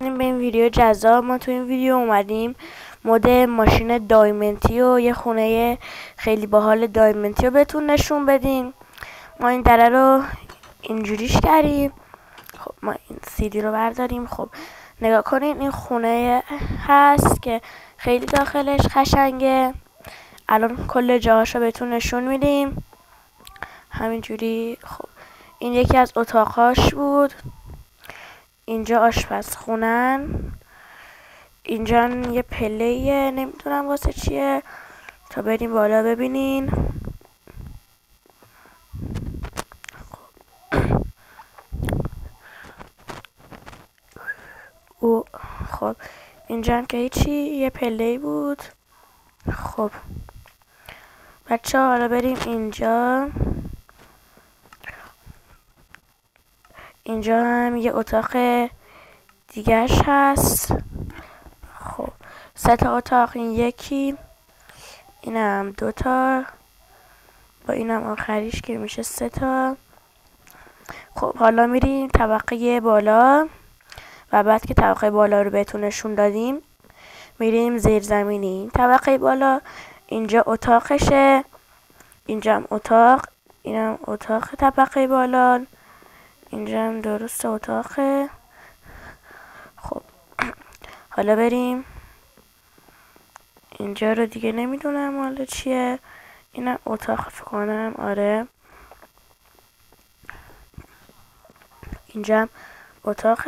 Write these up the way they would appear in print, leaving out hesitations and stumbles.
به این ویدیو جذاب ما تو این ویدیو اومدیم مود ماشین دایمنتی و یه خونه خیلی باحال دایمنتی رو بهتون نشون بدیم. ما این دره رو اینجوریش کردیم. خب ما این CD رو برداریم. خب نگاه کنین این خونه هست که خیلی داخلش قشنگه. الان کل جاهاشو بهتون نشون میدیم همینجوری. خب این یکی از اتاقاش بود. اینجا آشپزخونن. اینجا یه پله نمیدونم واسه چیه، تا بریم بالا ببینین. خب اینجا که هیچی، یه پله بود. خب بچه ها حالا بریم اینجا. اینجا هم یه اتاق دیگرش هست. خب 3 تا اتاق، این یکی، اینم 2 تا، با اینم آخریش که میشه 3 تا. خب حالا میریم طبقه بالا و بعد که طبقه بالا رو بهتون نشون دادیم میریم زیرزمینی. طبقه بالا اینجا اتاقشه، اینجا هم اتاق، اینم اتاق طبقه بالا، اینجا هم درست اتاقه. خب حالا بریم اینجا رو دیگه نمیدونم حالا چیه. اینم اتاق فکر کنم، آره اینجا هم اتاق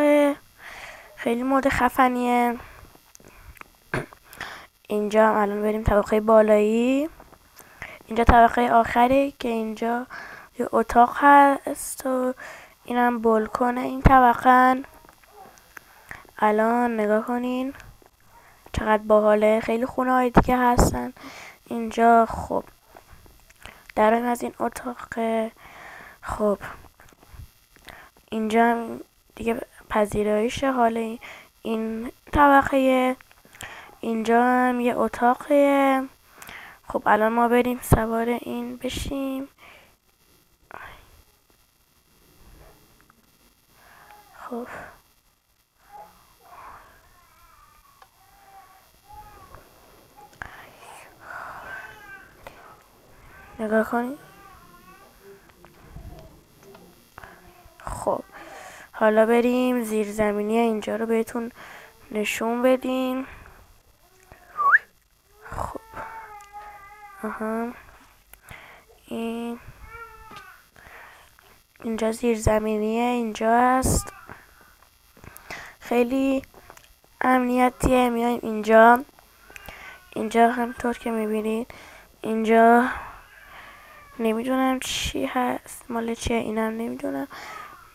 خیلی مود خفنیه. اینجا هم الان بریم طبقه بالایی. اینجا طبقه آخری که اینجا یه اتاق هست و اینم بالکن این طبقه. الان نگاه کنین چقدر باحاله، خیلی خونه های دیگه هستن اینجا. خب درم از این اتاق. خب اینجا هم دیگه پذیراییشه حال این طبقه. اینجا هم یه اتاقه. خب الان ما بریم سوار این بشیم. خب نگاه کنید. خب حالا بریم زیرزمینی اینجا رو بهتون نشون بدیم. خب اینجا زیرزمینیه، اینجا هست، خیلی امنیتیه. میایم اینجا همطور که میبینید اینجا نمیدونم چی هست، مال چیه اینم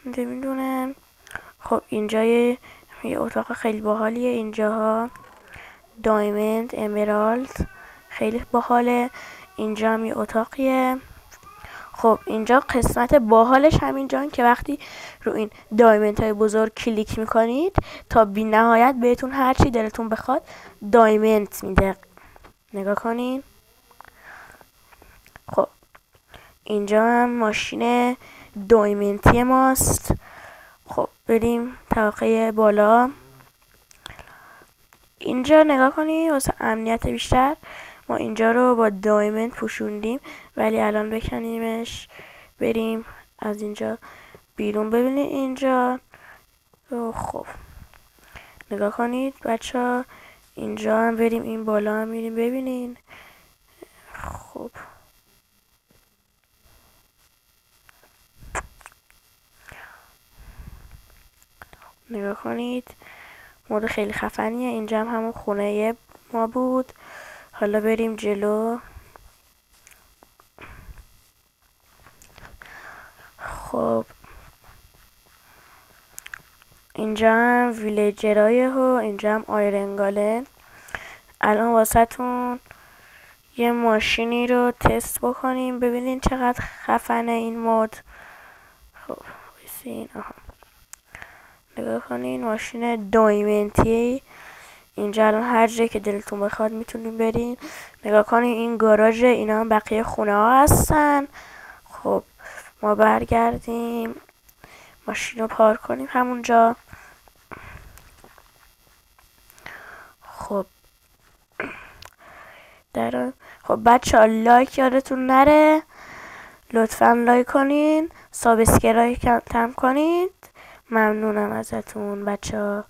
نمیدونم. خب اینجا یه اتاق خیلی باحالیه. اینجاها دایموند، امرالد، خیلی باحاله. اینجا هم یه اتاقیه. خب اینجا قسمت باحالش همینجان که وقتی رو این دایموند های بزرگ کلیک میکنید تا بی نهایت بهتون هرچی دلتون بخواد دایموند میده. نگاه کنین. خب اینجا هم ماشین دایمنتی ماست. خب بریم طبقه بالا. اینجا نگاه کنید واسه امنیت بیشتر ما اینجا رو با دایموند پوشوندیم، ولی الان بکنیمش بریم از اینجا بیرون ببینید اینجا. خب نگاه کنید بچه ها، اینجا هم بریم این بالا هم میریم ببینین. خب نگاه کنید مود خیلی خفنیه. اینجا هم همون خونه ما بود. حالا بریم جلو. خب اینجا هم ویلیجرایه و اینجا هم آیرنگاله. الان واسه تون یه ماشینی رو تست بکنیم ببینین چقدر خفنه این مود. خب بسین نگاه کنین ماشین دایمنتی. اینجا الان هر جایی که دلتون بخواد میتونین برین. نگاه کنین این گاراژ، اینا هم بقیه خونه ها هستن. خب ما برگردیم ماشین رو پارک کنیم همونجا. خب خب بچه ها لایک یادتون نره، لطفا لایک کنین، سابسکرایب هم کنید. ممنونم ازتون بچه ها.